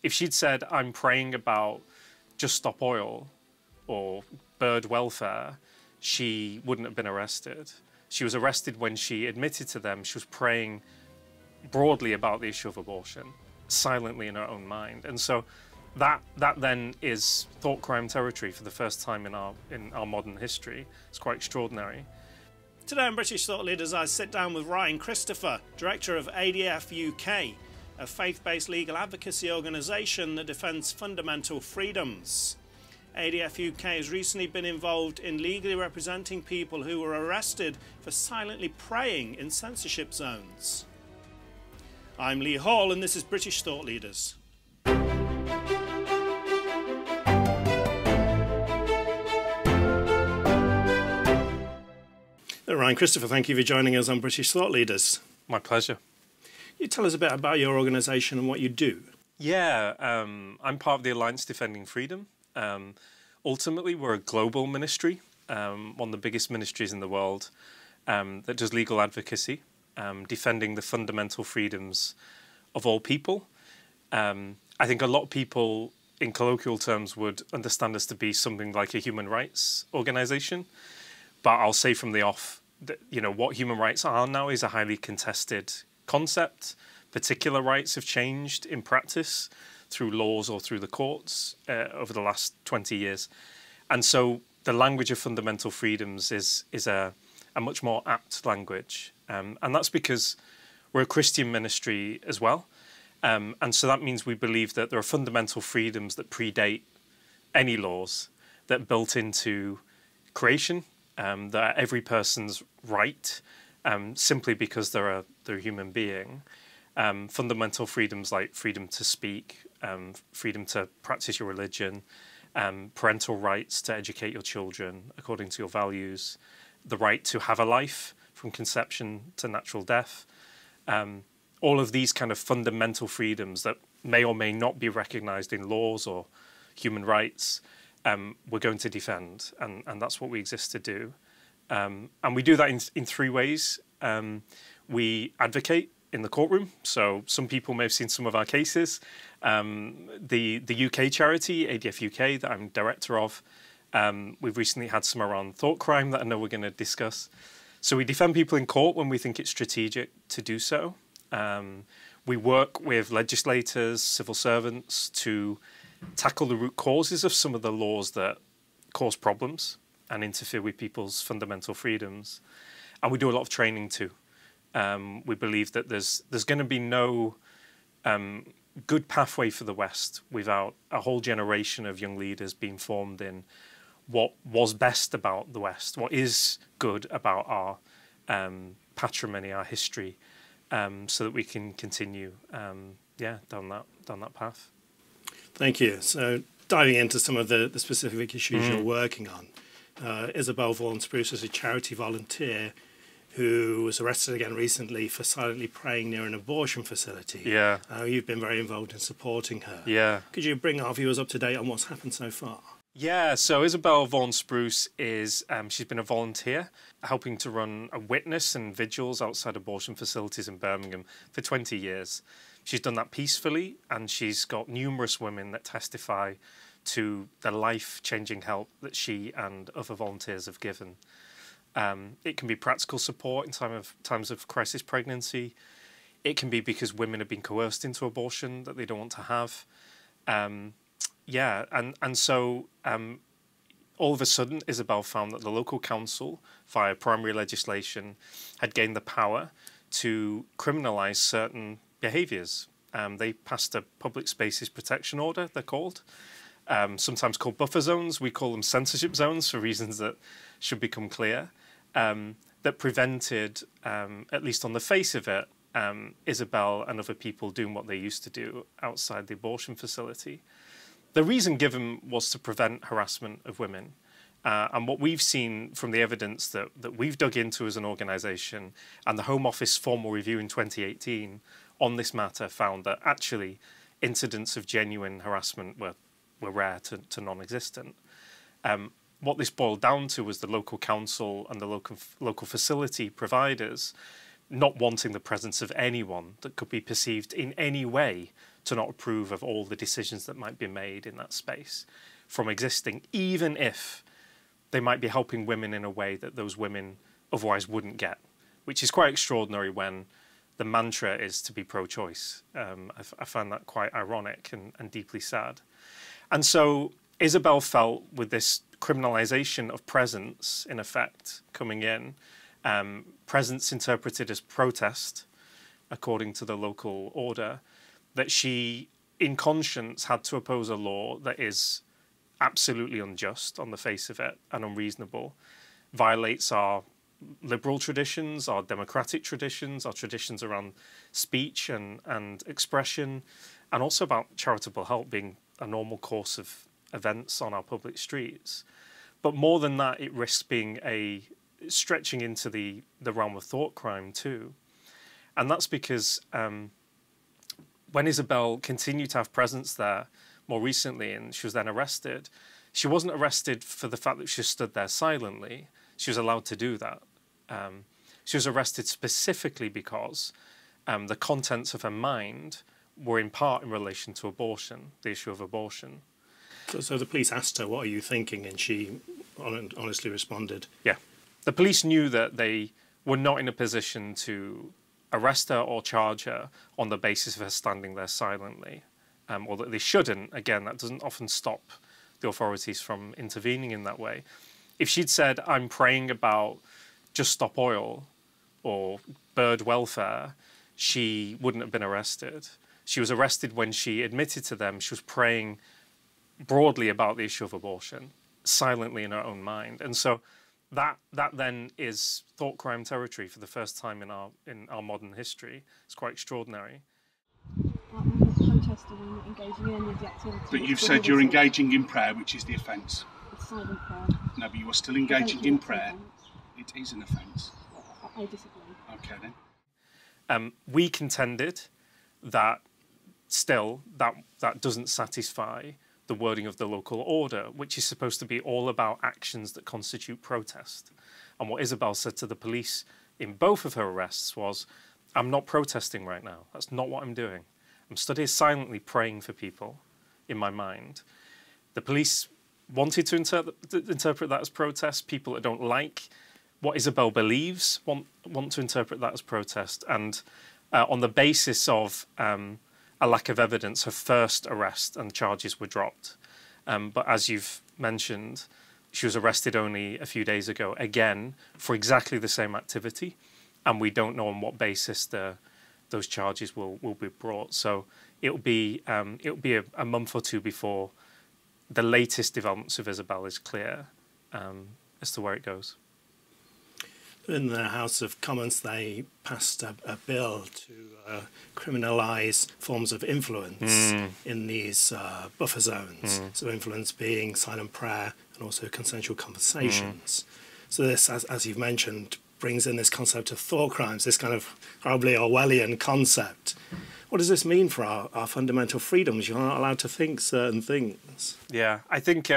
If she'd said, I'm praying about just stop oil or bird welfare, she wouldn't have been arrested. She was arrested when she admitted to them she was praying broadly about the issue of abortion, silently in her own mind. And so that then is thought crime territory for the first time in our modern history. It's quite extraordinary. Today on British Thought Leaders, I sit down with Ryan Christopher, director of ADF UK, a faith-based legal advocacy organisation that defends fundamental freedoms. ADF UK has recently been involved in legally representing people who were arrested for silently praying in censorship zones. I'm Lee Hall and this is British Thought Leaders. Ryan Christopher, thank you for joining us on British Thought Leaders. My pleasure. You tell us a bit about your organisation and what you do. Yeah, I'm part of the Alliance Defending Freedom. Ultimately, we're a global ministry, one of the biggest ministries in the world that does legal advocacy, defending the fundamental freedoms of all people. I think a lot of people, in colloquial terms, would understand us to be something like a human rights organisation. But I'll say from the off that, you know, what human rights are now is a highly contested concept. Particular rights have changed in practice through laws or through the courts over the last 20 years. And so the language of fundamental freedoms is a much more apt language. And that's because we're a Christian ministry as well. And so that means we believe that there are fundamental freedoms that predate any laws, that are built into creation, that are every person's right, simply because they're a human being. Fundamental freedoms like freedom to speak, freedom to practice your religion, parental rights to educate your children according to your values, the right to have a life from conception to natural death. All of these kind of fundamental freedoms that may or may not be recognised in laws or human rights, we're going to defend, and that's what we exist to do. And we do that in three ways. We advocate in the courtroom, so some people may have seen some of our cases. The UK charity, ADF UK, that I'm director of, we've recently had some around thought crime that I know we're going to discuss. So we defend people in court when we think it's strategic to do so. We work with legislators, civil servants to tackle the root causes of some of the laws that cause problems and interfere with people's fundamental freedoms. And we do a lot of training too. We believe that there's going to be no good pathway for the West without a whole generation of young leaders being formed in what was best about the West, what is good about our patrimony, our history, so that we can continue down that path. Thank you. So diving into some of the specific issues you're working on, Isabel Von Spruce is a charity volunteer who was arrested again recently for silently praying near an abortion facility. Yeah. You've been very involved in supporting her. Yeah. Could you bring our viewers up to date on what's happened so far? Yeah, so Isabel Von Spruce is, she's been a volunteer helping to run a witness and vigils outside abortion facilities in Birmingham for 20 years. She's done that peacefully, and she's got numerous women that testify to the life-changing help that she and other volunteers have given. It can be practical support in times of crisis pregnancy. It can be because women have been coerced into abortion that they don't want to have. So all of a sudden, Isabel found that the local council, via primary legislation, had gained the power to criminalise certain behaviours. They passed a public spaces protection order, they're called, sometimes called buffer zones. We call them censorship zones for reasons that should become clear, that prevented, at least on the face of it, Isabel and other people doing what they used to do outside the abortion facility. The reason given was to prevent harassment of women. And what we've seen from the evidence that we've dug into as an organisation, and the Home Office formal review in 2018 on this matter found that actually incidents of genuine harassment were rare to non-existent. What this boiled down to was the local council and the local facility providers not wanting the presence of anyone that could be perceived in any way to not approve of all the decisions that might be made in that space from existing, even if they might be helping women in a way that those women otherwise wouldn't get, which is quite extraordinary when the mantra is to be pro-choice. I find that quite ironic and deeply sad. And so Isabel felt with this criminalisation of presence, in effect, coming in, presence interpreted as protest, according to the local order, that she, in conscience, had to oppose a law that is absolutely unjust on the face of it and unreasonable, violates our liberal traditions, our democratic traditions, our traditions around speech and expression, and also about charitable help being a normal course of events on our public streets. But more than that, it risks being stretching into the realm of thought crime too. And that's because when Isabel continued to have presence there more recently, and she was then arrested, she wasn't arrested for the fact that she stood there silently. She was allowed to do that. She was arrested specifically because the contents of her mind were in part in relation to abortion, the issue of abortion. So the police asked her, "What are you thinking?" And she honestly responded. Yeah. The police knew that they were not in a position to arrest her or charge her on the basis of her standing there silently, or that they shouldn't. Again, that doesn't often stop the authorities from intervening in that way. If she'd said, "I'm praying about just stop oil or bird welfare," she wouldn't have been arrested. She was arrested when she admitted to them she was praying broadly about the issue of abortion, silently in her own mind. And so that then is thought crime territory for the first time in our modern history. It's quite extraordinary. I'm not protesting, I'm not engaging in any of the activity. But you've said you're engaging in prayer, which is the offence. It's silent prayer. No, but you are still engaging in prayer. It is an offence. I disagree. Okay then. We contended that still that doesn't satisfy the wording of the local order, which is supposed to be all about actions that constitute protest. And what Isabel said to the police in both of her arrests was, "I'm not protesting right now. That's not what I'm doing. I'm stood here silently praying for people in my mind." The police wanted to interpret that as protest. People that don't like what Isabel believes want to interpret that as protest. And on the basis of a lack of evidence, her first arrest and charges were dropped. But as you've mentioned, she was arrested only a few days ago, again, for exactly the same activity. And we don't know on what basis those charges will be brought. So it'll be a month or two before the latest developments of Isabel is clear as to where it goes. In the House of Commons, they passed a bill to criminalise forms of influence in these buffer zones. So influence being silent prayer and also consensual conversations. So this, as you've mentioned, brings in this concept of thought crimes, this kind of horribly Orwellian concept. What does this mean for our fundamental freedoms? You're not allowed to think certain things. Yeah, I think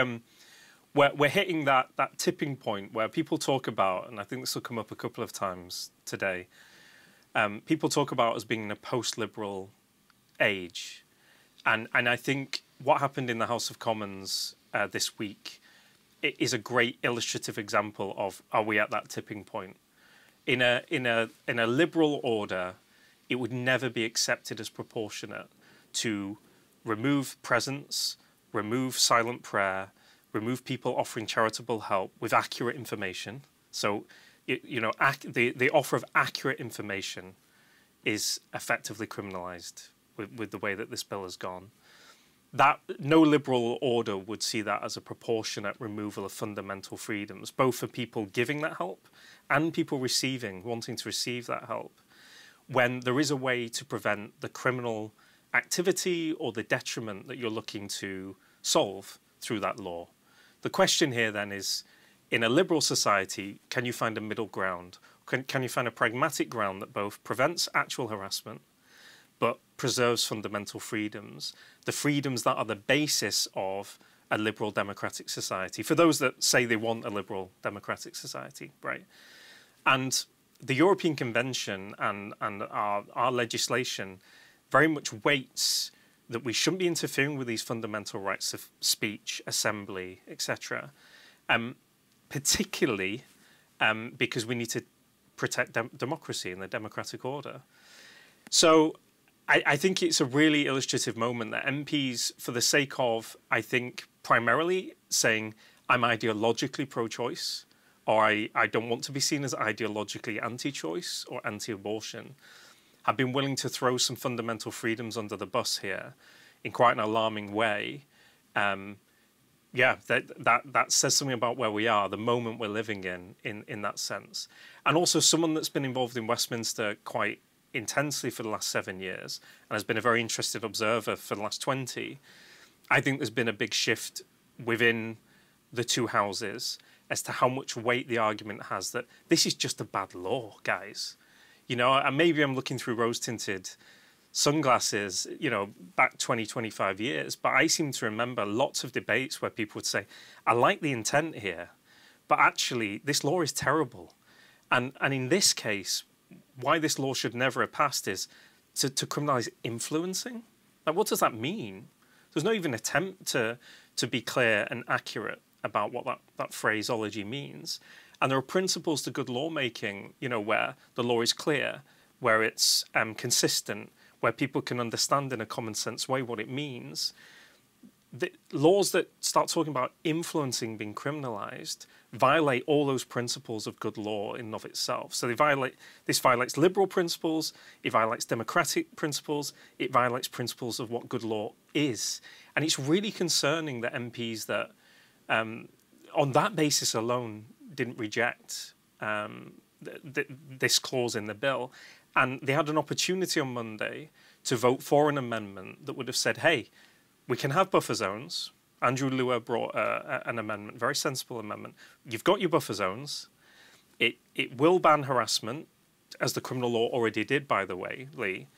we're hitting that tipping point where people talk about, and I think this will come up a couple of times today, people talk about us being in a post-liberal age. And I think what happened in the House of Commons this week is a great illustrative example of, are we at that tipping point? In a liberal order, it would never be accepted as proportionate to remove presence, remove silent prayer, remove people offering charitable help with accurate information. So, the offer of accurate information is effectively criminalised with the way that this bill has gone. That no liberal order would see that as a proportionate removal of fundamental freedoms, both for people giving that help and people wanting to receive that help, when there is a way to prevent the criminal activity or the detriment that you're looking to solve through that law. The question here then is, in a liberal society, can you find a middle ground? Can you find a pragmatic ground that both prevents actual harassment but preserves fundamental freedoms, the freedoms that are the basis of a liberal democratic society, for those that say they want a liberal democratic society, right? And the European Convention and our legislation very much weights that we shouldn't be interfering with these fundamental rights of speech, assembly, etc., particularly because we need to protect democracy and the democratic order. So I think it's a really illustrative moment that MPs, for the sake of, I think, primarily saying, I'm ideologically pro-choice, or I don't want to be seen as ideologically anti-choice or anti-abortion, have been willing to throw some fundamental freedoms under the bus here in quite an alarming way. Yeah, that says something about where we are, the moment we're living in that sense. And also someone that's been involved in Westminster quite intensely for the last 7 years and has been a very interested observer for the last 20, I think there's been a big shift within the two houses as to how much weight the argument has that this is just a bad law, guys. You know, and maybe I'm looking through rose-tinted sunglasses, you know, back 20, 25 years, but I seem to remember lots of debates where people would say, I like the intent here, but actually this law is terrible. And in this case, why this law should never have passed is to criminalise influencing. Like, what does that mean? There's no even attempt to be clear and accurate about what that phraseology means. And there are principles to good lawmaking, you know, where the law is clear, where it's consistent, where people can understand in a common sense way what it means. The laws that start talking about influencing being criminalised violate all those principles of good law in and of itself. So this violates liberal principles, it violates democratic principles, it violates principles of what good law is. And it's really concerning that MPs that, on that basis alone, didn't reject this clause in the bill. And they had an opportunity on Monday to vote for an amendment that would have said, hey, we can have buffer zones. Andrew Lewer brought an amendment, very sensible amendment. You've got your buffer zones. It will ban harassment, as the criminal law already did, by the way, Lee.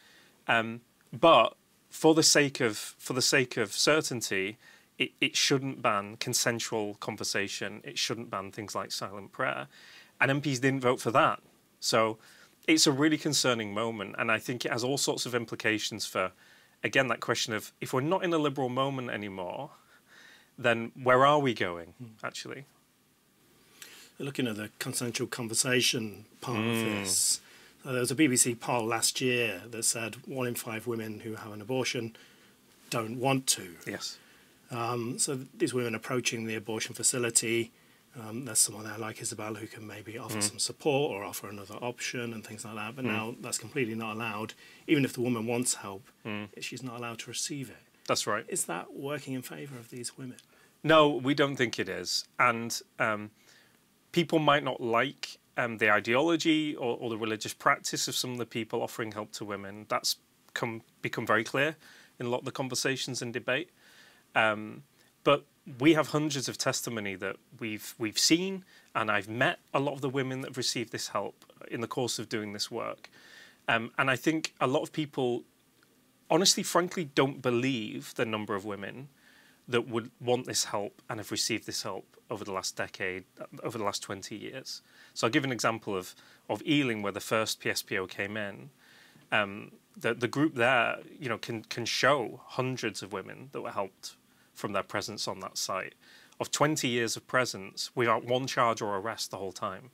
But for the sake of certainty, it shouldn't ban consensual conversation. It shouldn't ban things like silent prayer. And MPs didn't vote for that. So it's a really concerning moment. And I think it has all sorts of implications for, again, that question of, if we're not in a liberal moment anymore, then where are we going, actually? Looking at the consensual conversation part of this, there was a BBC poll last year that said 1 in 5 women who have an abortion don't want to. Yes. So these women approaching the abortion facility, there's someone there like Isabel who can maybe offer some support or offer another option and things like that. But now that's completely not allowed. Even if the woman wants help, she's not allowed to receive it. That's right. Is that working in favour of these women? No, we don't think it is. And people might not like the ideology or the religious practice of some of the people offering help to women. That's become very clear in a lot of the conversations and debate. But we have hundreds of testimony that we've seen, and I've met a lot of the women that have received this help in the course of doing this work. And I think a lot of people, honestly, frankly, don't believe the number of women that would want this help and have received this help over the last decade, over the last 20 years. So I'll give an example of Ealing, where the first PSPO came in. The group there, you know, can show hundreds of women that were helped from their presence on that site, of 20 years of presence without one charge or arrest the whole time.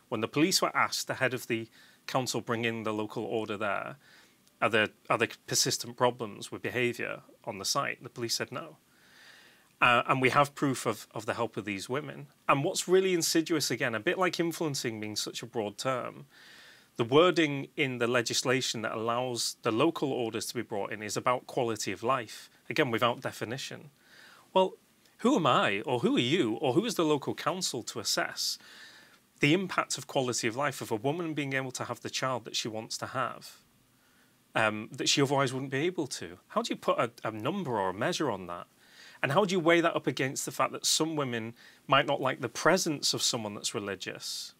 When the police were asked ahead of the council bringing the local order there, are there persistent problems with behaviour on the site, the police said no. And we have proof of the help of these women. And what's really insidious, again, a bit like influencing being such a broad term, the wording in the legislation that allows the local orders to be brought in is about quality of life, again, without definition. Well, who am I, or who are you, or who is the local council to assess the impact of quality of life of a woman being able to have the child that she wants to have, that she otherwise wouldn't be able to? How do you put a number or a measure on that? And how do you weigh that up against the fact that some women might not like the presence of someone that's religious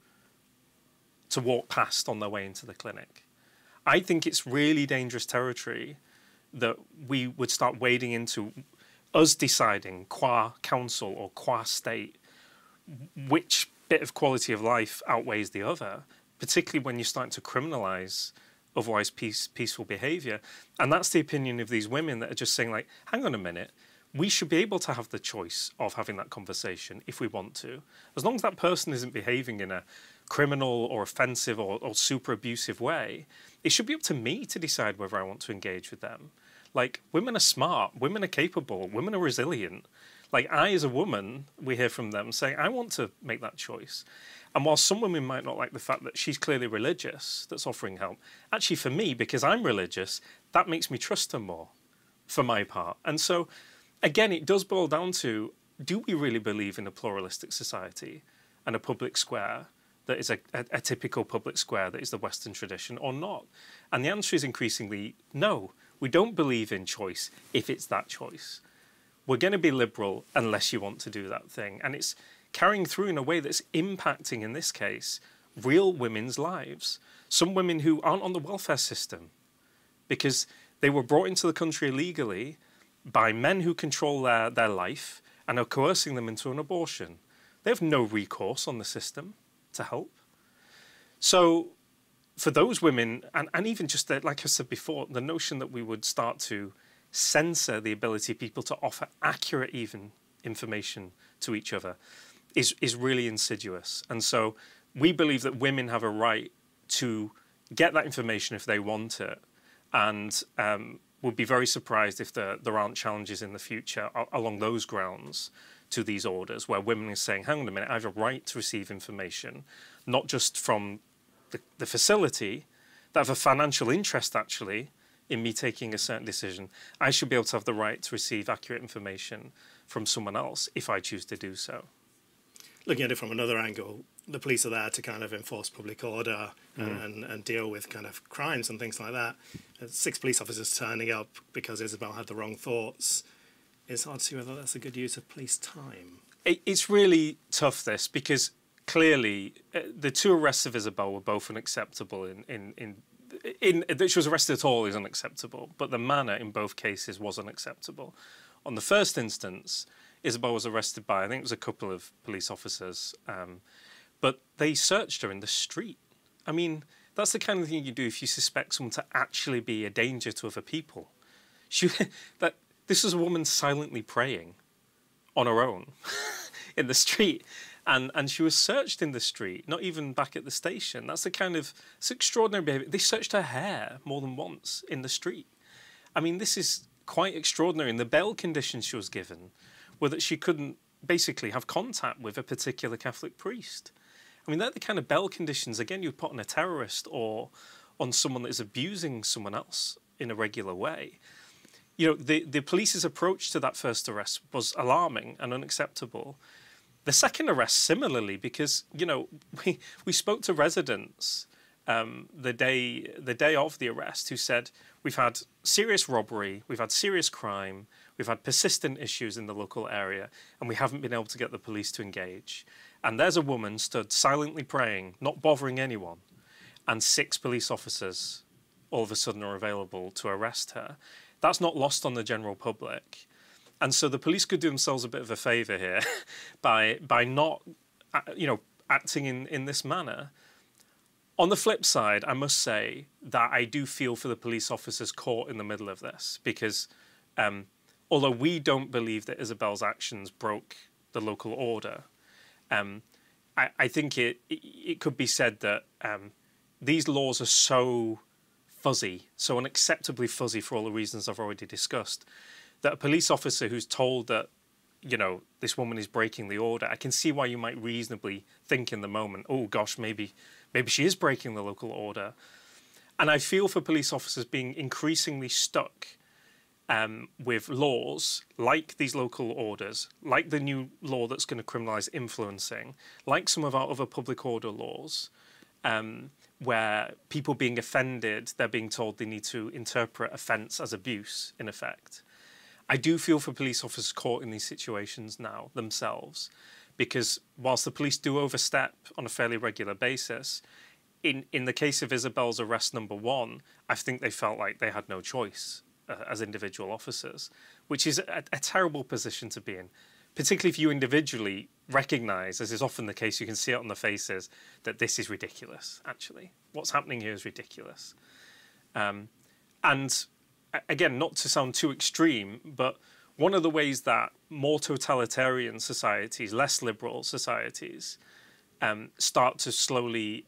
to walk past on their way into the clinic? I think it's really dangerous territory that we would start wading into, us deciding qua council or qua state which bit of quality of life outweighs the other, particularly when you're starting to criminalise otherwise peaceful behaviour. And that's the opinion of these women that are just saying, like, hang on a minute, we should be able to have the choice of having that conversation if we want to. As long as that person isn't behaving in a criminal or offensive or super abusive way, it should be up to me to decide whether I want to engage with them. Like, women are smart, women are capable, women are resilient. Like, I, as a woman, we hear from them saying, I want to make that choice. And while some women might not like the fact that she's clearly religious that's offering help, actually for me, because I'm religious, that makes me trust her more, for my part. And so, again, it does boil down to, do we really believe in a pluralistic society and a public square that is a typical public square that is the Western tradition or not? And the answer is increasingly no. We don't believe in choice if it's that choice. We're going to be liberal unless you want to do that thing. And it's carrying through in a way that's impacting, in this case, real women's lives. Some women who aren't on the welfare system because they were brought into the country illegally by men who control their life and are coercing them into an abortion. They have no recourse on the system to help. So for those women, and even just that, like I said before, the notion that we would start to censor the ability of people to offer accurate even information to each other is really insidious. And so we believe that women have a right to get that information if they want it, and would be very surprised if there aren't challenges in the future along those grounds to these orders, where women are saying, hang on a minute, I have a right to receive information, not just from the facility, that have a financial interest actually in me taking a certain decision. I should be able to have the right to receive accurate information from someone else if I choose to do so. Looking at it from another angle, the police are there to kind of enforce public order and deal with kind of crimes and things like that. 6 police officers turning up because Isabel had the wrong thoughts. It's hard to see whether that's a good use of police time. It's really tough, this, because clearly the 2 arrests of Isabel were both unacceptable. That she was arrested at all is unacceptable, but the manner in both cases was unacceptable. On the first instance, Isabel was arrested by, I think it was a couple of police officers, but they searched her in the street. I mean, that's the kind of thing you do if you suspect someone to actually be a danger to other people. This was a woman silently praying on her own in the street. And she was searched in the street, not even back at the station. That's it's extraordinary behaviour. They searched her hair more than once in the street. I mean, this is quite extraordinary. And the bail conditions she was given were that she couldn't basically have contact with a particular Catholic priest. I mean, they're the kind of bail conditions, again, you'd put on a terrorist or on someone that is abusing someone else in a regular way. You know, the police's approach to that first arrest was alarming and unacceptable. The second arrest, similarly, because, you know, we spoke to residents the day of the arrest who said, we've had serious robbery, we've had serious crime, we've had persistent issues in the local area, and we haven't been able to get the police to engage. And there's a woman stood silently praying, not bothering anyone, and 6 police officers all of a sudden are available to arrest her. That's not lost on the general public. And so the police could do themselves a bit of a favour here by not, acting in this manner. On the flip side, I must say that I do feel for the police officers caught in the middle of this, because although we don't believe that Isabel's actions broke the local order, I think it could be said that these laws are so fuzzy, so unacceptably fuzzy for all the reasons I've already discussed, that a police officer who's told that, you know, this woman is breaking the order, I can see why you might reasonably think in the moment, oh gosh, maybe she is breaking the local order. And I feel for police officers being increasingly stuck with laws like these local orders, like the new law that's going to criminalise influencing, like some of our other public order laws, where people being offended, they're being told they need to interpret offence as abuse, in effect. I do feel for police officers caught in these situations now themselves, because whilst the police do overstep on a fairly regular basis, in the case of Isabel's arrest number 1, I think they felt like they had no choice as individual officers, which is a terrible position to be in, particularly if you individually recognise, as is often the case, you can see it on the faces, that this is ridiculous, actually. What's happening here is ridiculous. And again, not to sound too extreme, but one of the ways that more totalitarian societies, less liberal societies, start to slowly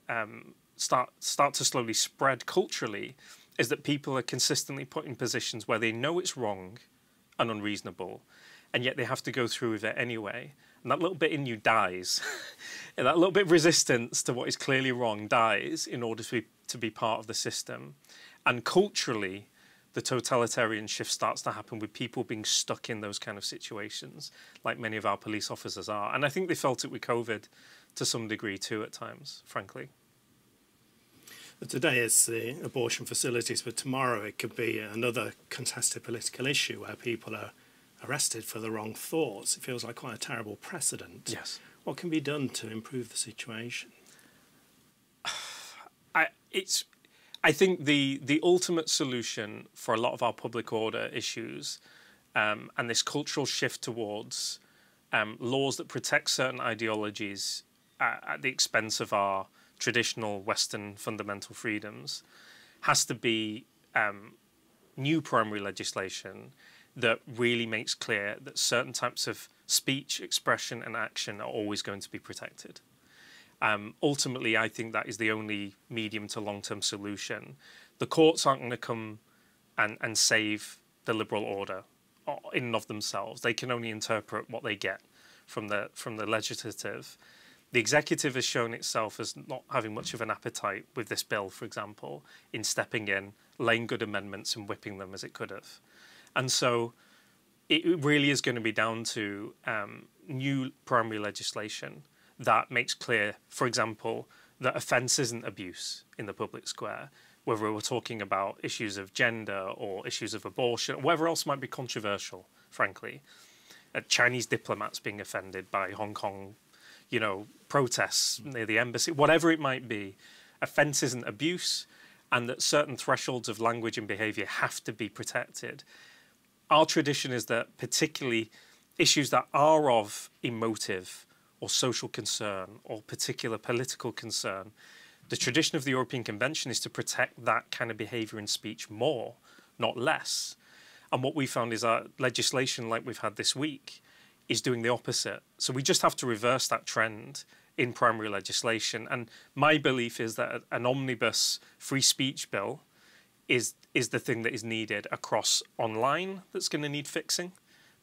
spread culturally is that people are consistently put in positions where they know it's wrong and unreasonable, and yet they have to go through with it anyway. And that little bit in you dies. And that little bit of resistance to what is clearly wrong dies in order to be part of the system. And culturally, the totalitarian shift starts to happen with people being stuck in those kind of situations, like many of our police officers are. And I think they felt it with COVID to some degree too at times, frankly. But today it's the abortion facilities, but tomorrow it could be another contested political issue where people are arrested for the wrong thoughts. It feels like quite a terrible precedent. Yes. What can be done to improve the situation? I think the ultimate solution for a lot of our public order issues and this cultural shift towards laws that protect certain ideologies at the expense of our traditional Western fundamental freedoms has to be new primary legislation that really makes clear that certain types of speech, expression and action are always going to be protected. Ultimately, I think that is the only medium to long-term solution. The courts aren't going to come and save the liberal order in and of themselves. They can only interpret what they get from the legislative. The executive has shown itself as not having much of an appetite with this bill, for example, in stepping in, laying good amendments and whipping them as it could have. And so it really is going to be down to new primary legislation that makes clear, for example, that offence isn't abuse in the public square, whether we're talking about issues of gender or issues of abortion, or whatever else might be controversial, frankly. Chinese diplomats being offended by Hong Kong, protests near the embassy, whatever it might be, offence isn't abuse, and that certain thresholds of language and behaviour have to be protected. Our tradition is that particularly issues that are of emotive or social concern or particular political concern, the tradition of the European Convention is to protect that kind of behaviour and speech more, not less. And what we found is our legislation, like we've had this week, is doing the opposite. So we just have to reverse that trend in primary legislation. And my belief is that an omnibus free speech bill is the thing that is needed across online that's going to need fixing,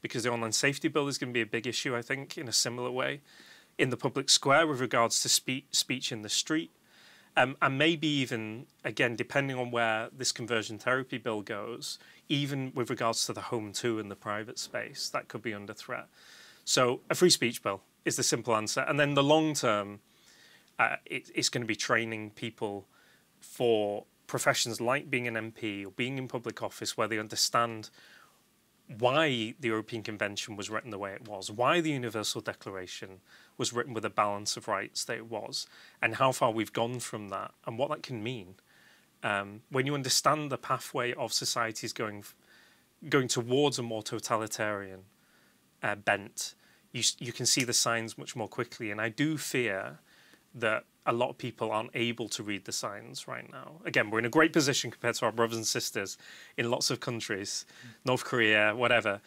because the online safety bill is going to be a big issue, I think, in a similar way, in the public square with regards to speech in the street. And maybe even, again, depending on where this conversion therapy bill goes, even with regards to the home too and the private space, that could be under threat. So a free speech bill is the simple answer. And then the long term, it's going to be training people for professions like being an MP or being in public office, where they understand why the European Convention was written the way it was, why the Universal Declaration was written with a balance of rights that it was, and how far we've gone from that and what that can mean. When you understand the pathway of societies going towards a more totalitarian bent, you can see the signs much more quickly. And I do fear that a lot of people aren't able to read the signs right now. Again, we're in a great position compared to our brothers and sisters in lots of countries, North Korea, whatever.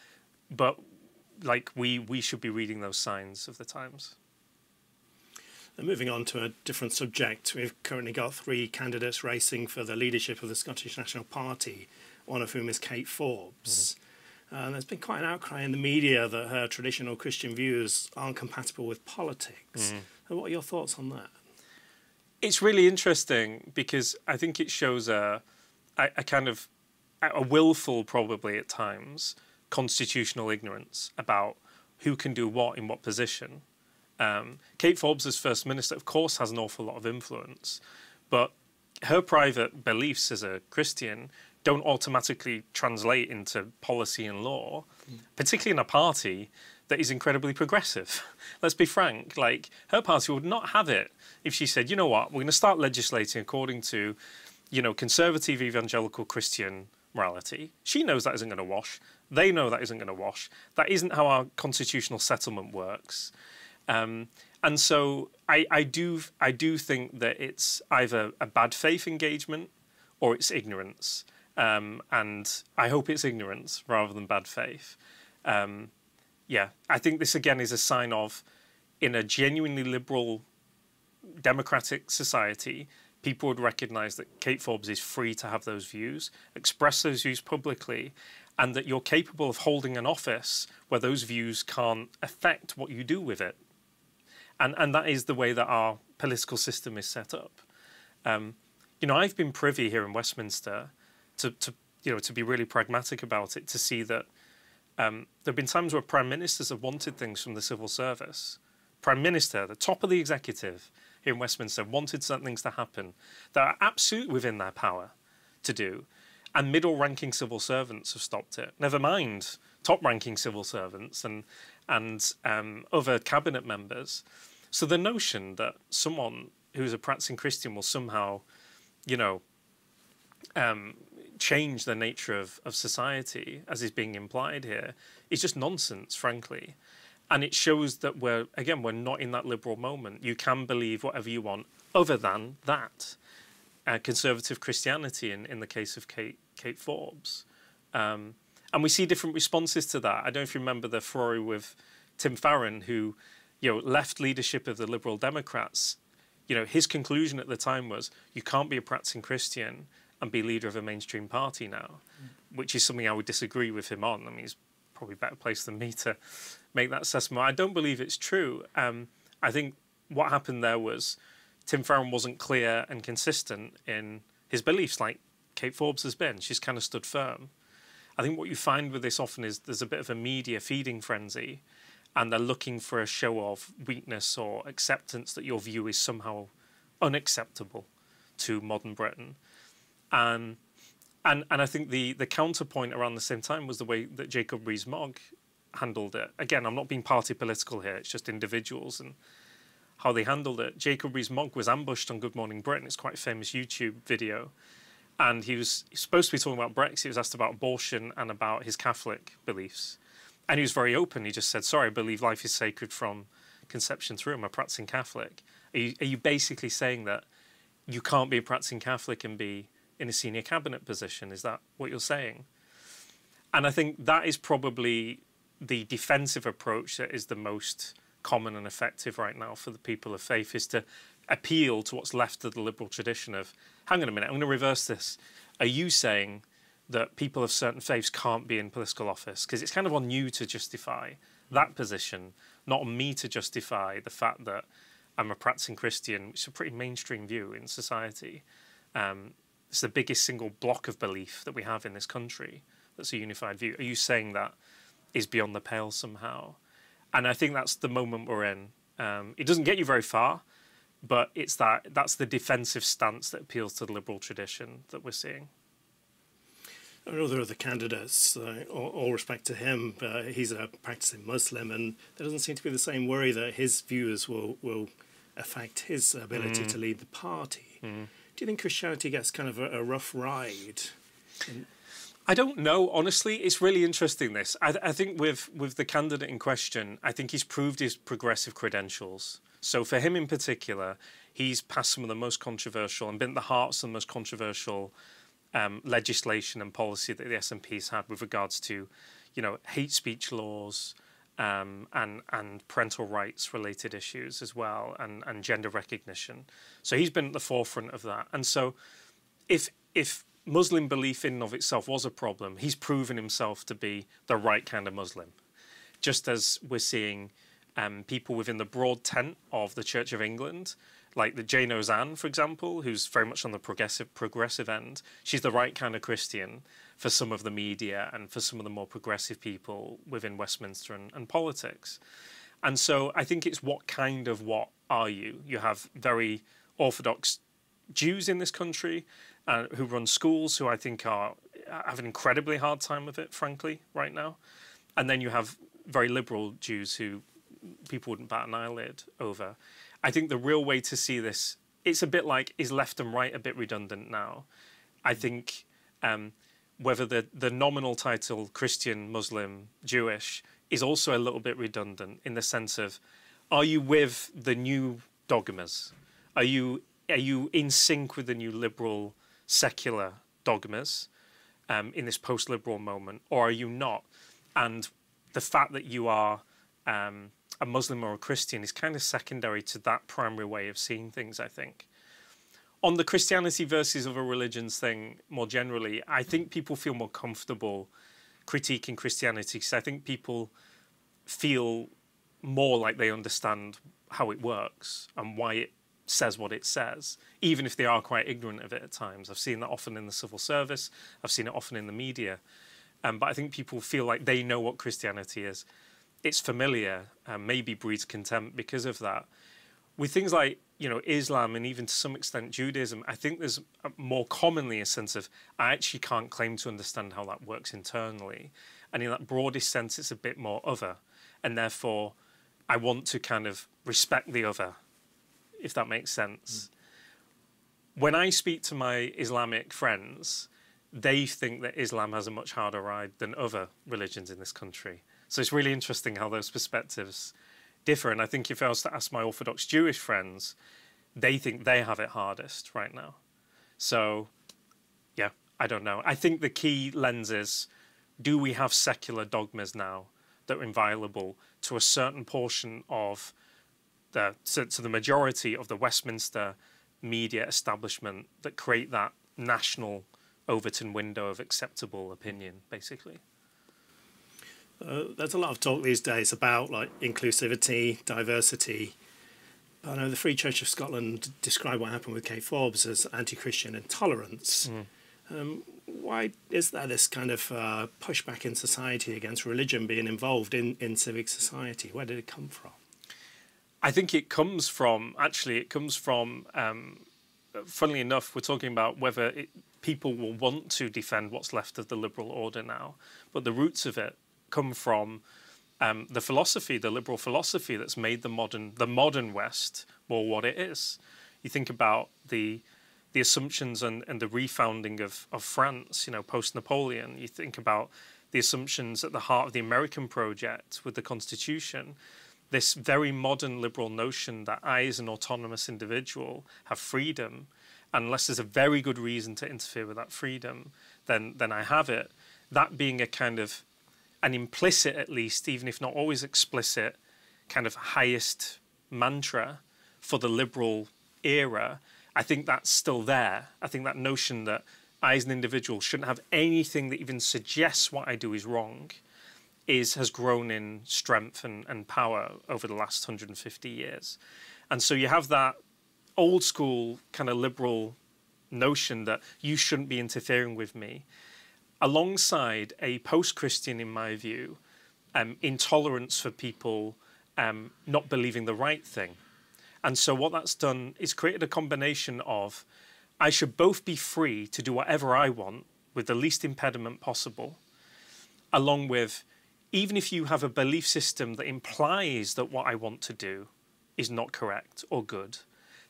But we should be reading those signs of the times. And moving on to a different subject, we've currently got 3 candidates racing for the leadership of the Scottish National Party, one of whom is Kate Forbes. There's been quite an outcry in the media that her traditional Christian views aren't compatible with politics. So what are your thoughts on that? It's really interesting because I think it shows a kind of a willful, probably at times, constitutional ignorance about who can do what in what position. Kate Forbes, as First Minister, of course, has an awful lot of influence, but her private beliefs as a Christian don't automatically translate into policy and law, particularly in a party that is incredibly progressive. Let's be frank, her party would not have it if she said, you know what, we're going to start legislating according to, conservative evangelical Christian morality. She knows that isn't going to wash. They know that isn't going to wash. That isn't how our constitutional settlement works. And so I do think that it's either a bad faith engagement or it's ignorance. And I hope it's ignorance rather than bad faith. Yeah, I think this again is a sign of, in a genuinely liberal democratic society, people would recognise that Kate Forbes is free to have those views, express those views publicly, and that you're capable of holding an office where those views can't affect what you do with it. And that is the way that our political system is set up. You know, I've been privy here in Westminster to be really pragmatic about it, to see that there have been times where prime ministers have wanted things from the civil service. Prime Minister, the top of the executive here in Westminster, wanted certain things to happen that are absolutely within their power to do, and middle-ranking civil servants have stopped it. Never mind top-ranking civil servants and other cabinet members. So the notion that someone who's a practicing Christian will somehow, you know, change the nature of society, as is being implied here, is just nonsense, frankly. And it shows that we're not in that liberal moment. You can believe whatever you want other than that. Conservative Christianity in the case of Kate Forbes. And we see different responses to that. I don't know if you remember the furore with Tim Farron, who, you know, left leadership of the Liberal Democrats. You know, his conclusion at the time was, you can't be a practicing Christian and be leader of a mainstream party now, which is something I would disagree with him on. I mean, he's probably a better place than me to make that assessment. I don't believe it's true. I think what happened there was Tim Farron wasn't clear and consistent in his beliefs, like Kate Forbes has been. She's kind of stood firm. I think what you find with this often is there's a bit of a media feeding frenzy, and they're looking for a show of weakness or acceptance that your view is somehow unacceptable to modern Britain. And I think the counterpoint around the same time was the way that Jacob Rees-Mogg handled it. Again, I'm not being party political here, it's just individuals and how they handled it. Jacob Rees-Mogg was ambushed on Good Morning Britain. It's quite a famous YouTube video. And he was supposed to be talking about Brexit. He was asked about abortion and about his Catholic beliefs. And he was very open. He just said, sorry, I believe life is sacred from conception through. I'm a practicing Catholic. Are you basically saying that you can't be a practicing Catholic and be in a senior cabinet position? Is that what you're saying? And I think that is probably the defensive approach that is the most common and effective right now for the people of faith, is to appeal to what's left of the liberal tradition of, hang on a minute, I'm going to reverse this. Are you saying that people of certain faiths can't be in political office? Because it's kind of on you to justify that position, not on me to justify the fact that I'm a practicing Christian, which is a pretty mainstream view in society. It's the biggest single block of belief that we have in this country that's a unified view. Are you saying that is beyond the pale somehow? And I think that's the moment we're in. It doesn't get you very far, but that's the defensive stance that appeals to the liberal tradition that we're seeing. I know there are the candidates, all respect to him, he's a practicing Muslim, and there doesn't seem to be the same worry that his views will affect his ability to lead the party. Do you think Christianity gets kind of a rough ride? I don't know, honestly. It's really interesting, this. I think with the candidate in question, I think he's proved his progressive credentials. So for him in particular, he's passed some of the most controversial and been at the heart of some of the most controversial legislation and policy that the SNP's had with regards to, you know, hate speech laws and parental rights related issues as well, and gender recognition. So he's been at the forefront of that. And so if Muslim belief in and of itself was a problem, he's proven himself to be the right kind of Muslim. Just as we're seeing people within the broad tent of the Church of England, like the Jane Ozanne, for example, who's very much on the progressive end. She's the right kind of Christian for some of the media and for some of the more progressive people within Westminster and politics. And so I think it's what are you? You have very orthodox Jews in this country who run schools, who I think have an incredibly hard time of it, frankly, right now. And then you have very liberal Jews who people wouldn't bat an eyelid over. I think the real way to see this, it's a bit like, is left and right a bit redundant now? I think whether the nominal title Christian, Muslim, Jewish is also a little bit redundant in the sense of, are you with the new dogmas? Are you in sync with the new liberal secular dogmas in this post-liberal moment, or are you not? And the fact that you are a Muslim or a Christian is kind of secondary to that primary way of seeing things, I think. On the Christianity versus other religions thing, more generally, I think people feel more comfortable critiquing Christianity because I think people feel more like they understand how it works and why it says what it says, even if they are quite ignorant of it at times. I've seen that often in the civil service. I've seen it often in the media. But I think people feel like they know what Christianity is. It's familiar and maybe breeds contempt because of that. With things like, you know, Islam and even to some extent Judaism, I think there's more commonly a sense of, I actually can't claim to understand how that works internally. And in that broadest sense, it's a bit more other. And therefore, I want to kind of respect the other, if that makes sense. When I speak to my Islamic friends, they think that Islam has a much harder ride than other religions in this country. So it's really interesting how those perspectives differ. And I think if I was to ask my Orthodox Jewish friends, they think they have it hardest right now. So, yeah, I don't know. I think the key lens is, do we have secular dogmas now that are inviolable to a certain portion of to the majority of the Westminster media establishment that create that national Overton window of acceptable opinion, basically? There's a lot of talk these days about like inclusivity, diversity. I know the Free Church of Scotland described what happened with Kate Forbes as anti-Christian intolerance. Why is there this kind of pushback in society against religion being involved in civic society? Where did it come from? I think it comes from, funnily enough, we're talking about whether people will want to defend what's left of the liberal order now, but the roots of it come from the liberal philosophy that's made the modern West more what it is. You think about the assumptions and the refounding of France, you know, post-Napoleon. You think about the assumptions at the heart of the American project with the Constitution. This very modern liberal notion that I, as an autonomous individual, have freedom, unless there's a very good reason to interfere with that freedom, then I have it. That being a kind of an implicit, at least, even if not always explicit, kind of highest mantra for the liberal era, I think that's still there. I think that notion that I, as an individual, shouldn't have anything that even suggests what I do is wrong has grown in strength and power over the last 150 years. And so you have that old school kind of liberal notion that you shouldn't be interfering with me, alongside a post-Christian, in my view, intolerance for people not believing the right thing. And so what that's done is created a combination of, I should both be free to do whatever I want with the least impediment possible, along with, even if you have a belief system that implies that what I want to do is not correct or good,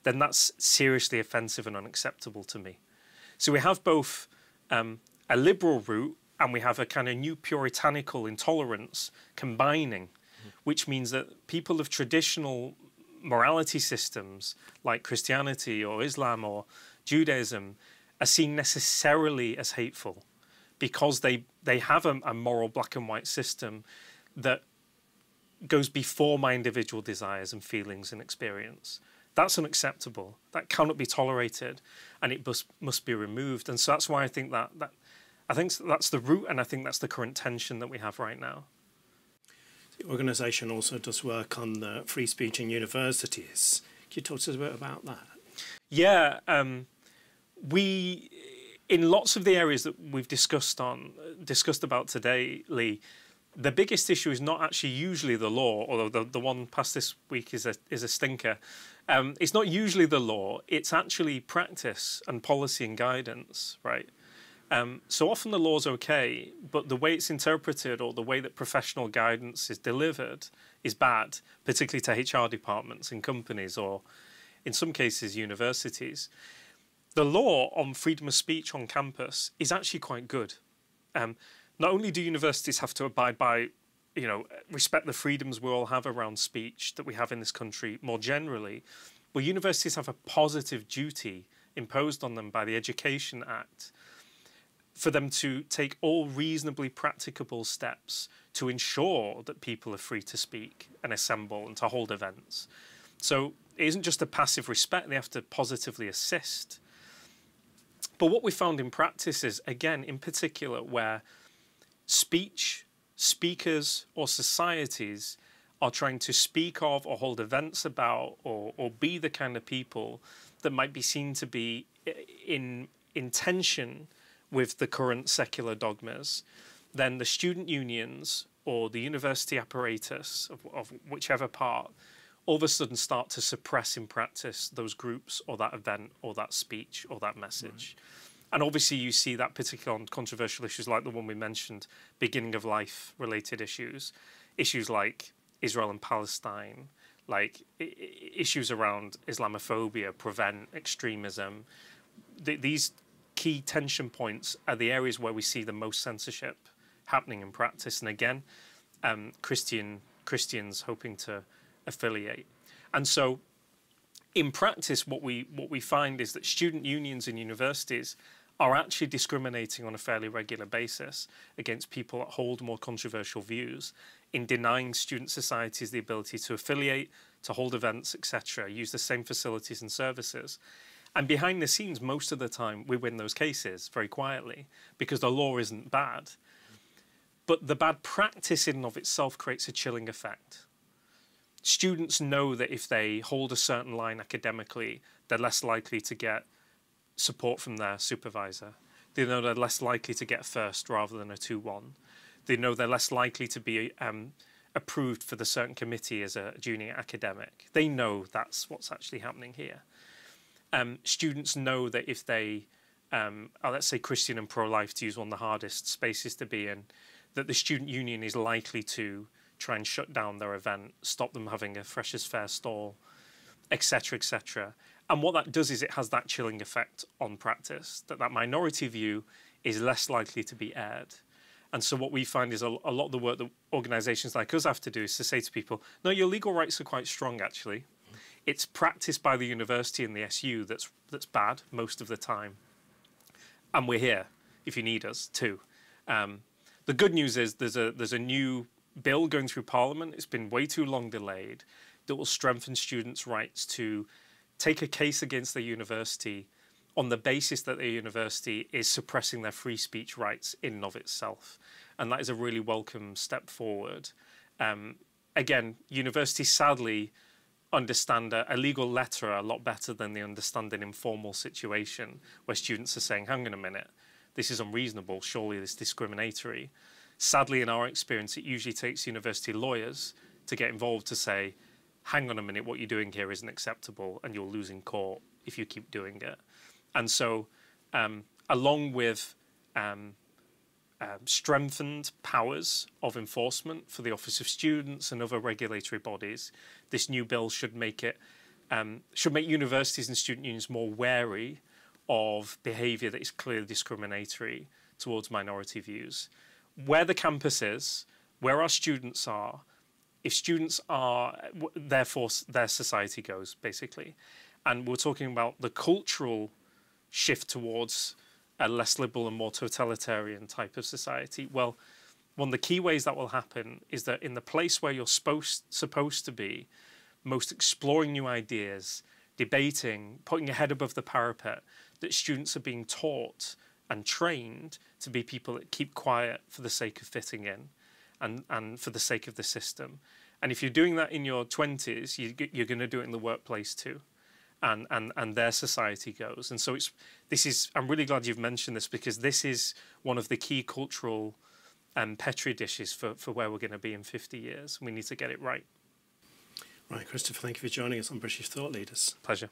then that's seriously offensive and unacceptable to me. So we have both a liberal route and we have a kind of new puritanical intolerance combining, which means that people of traditional morality systems like Christianity or Islam or Judaism are seen necessarily as hateful because they have a moral black and white system that goes before my individual desires and feelings and experience. That's unacceptable. That cannot be tolerated, and it must be removed. And so that's why I think that's the root, and I think that's the current tension that we have right now. The organisation also does work on the free speech in universities. Can you talk to us a bit about that? Yeah, we, in lots of the areas that we've discussed about today, Lee, the biggest issue is not actually usually the law, although the one past this week is a stinker. It's not usually the law, it's actually practice and policy and guidance, right? So often the law's okay, but the way it's interpreted or the way that professional guidance is delivered is bad, particularly to HR departments in companies or, in some cases, universities. The law on freedom of speech on campus is actually quite good. Not only do universities have to abide by, respect the freedoms we all have around speech that we have in this country more generally, but universities have a positive duty imposed on them by the Education Act, for them to take all reasonably practicable steps to ensure that people are free to speak and assemble and to hold events. So it isn't just a passive respect, they have to positively assist. But what we found in practice is, again, in particular, where speech, speakers or societies are trying to speak of or hold events about or be the kind of people that might be seen to be in tension with the current secular dogmas, then the student unions or the university apparatus of whichever part all of a sudden start to suppress in practice those groups or that event or that speech or that message. Right. And obviously you see that particularly on controversial issues like the one we mentioned, beginning of life related issues like Israel and Palestine, like issues around Islamophobia, prevent extremism. These key tension points are the areas where we see the most censorship happening in practice. And again, Christians hoping to affiliate. And so in practice, what we find is that student unions in universities are actually discriminating on a fairly regular basis against people that hold more controversial views, in denying student societies the ability to affiliate, to hold events, etc., use the same facilities and services. And behind the scenes, most of the time, we win those cases very quietly because the law isn't bad. But the bad practice in and of itself creates a chilling effect. Students know that if they hold a certain line academically, they're less likely to get support from their supervisor. They know they're less likely to get first rather than a 2-1. They know they're less likely to be approved for the certain committee as a junior academic. They know that's what's actually happening here. Students know that if they are, let's say, Christian and pro-life, to use one of the hardest spaces to be in, that the student union is likely to try and shut down their event, stop them having a Freshers' Fair stall, etc., etc. And what that does is it has that chilling effect on practice, that minority view is less likely to be aired. And so what we find is a lot of the work that organisations like us have to do is to say to people, no, your legal rights are quite strong, actually. It's practiced by the university and the SU that's bad most of the time. And we're here if you need us too. The good news is there's a new bill going through Parliament. It's been way too long delayed, that will strengthen students' rights to take a case against the university on the basis that the university is suppressing their free speech rights in and of itself. And that is a really welcome step forward. Again, universities sadly understand a legal letter a lot better than they understand an informal situation where students are saying, hang on a minute, this is unreasonable, surely this is discriminatory. Sadly, in our experience, it usually takes university lawyers to get involved to say, hang on a minute, what you're doing here isn't acceptable and you'll lose in court if you keep doing it. And so, along with strengthened powers of enforcement for the Office of Students and other regulatory bodies, this new bill should make universities and student unions more wary of behaviour that is clearly discriminatory towards minority views. Where the campus is, where our students are, if students are, therefore their society goes, basically. And we're talking about the cultural shift towards a less liberal and more totalitarian type of society. Well, one of the key ways that will happen is that in the place where you're supposed to be, most exploring new ideas, debating, putting your head above the parapet, that students are being taught and trained to be people that keep quiet for the sake of fitting in and for the sake of the system. And if you're doing that in your 20s, you're going to do it in the workplace too. And their society goes. And so I'm really glad you've mentioned this, because this is one of the key cultural petri dishes for where we're going to be in 50 years. We need to get it right. Right, Christopher, thank you for joining us on British Thought Leaders. Pleasure.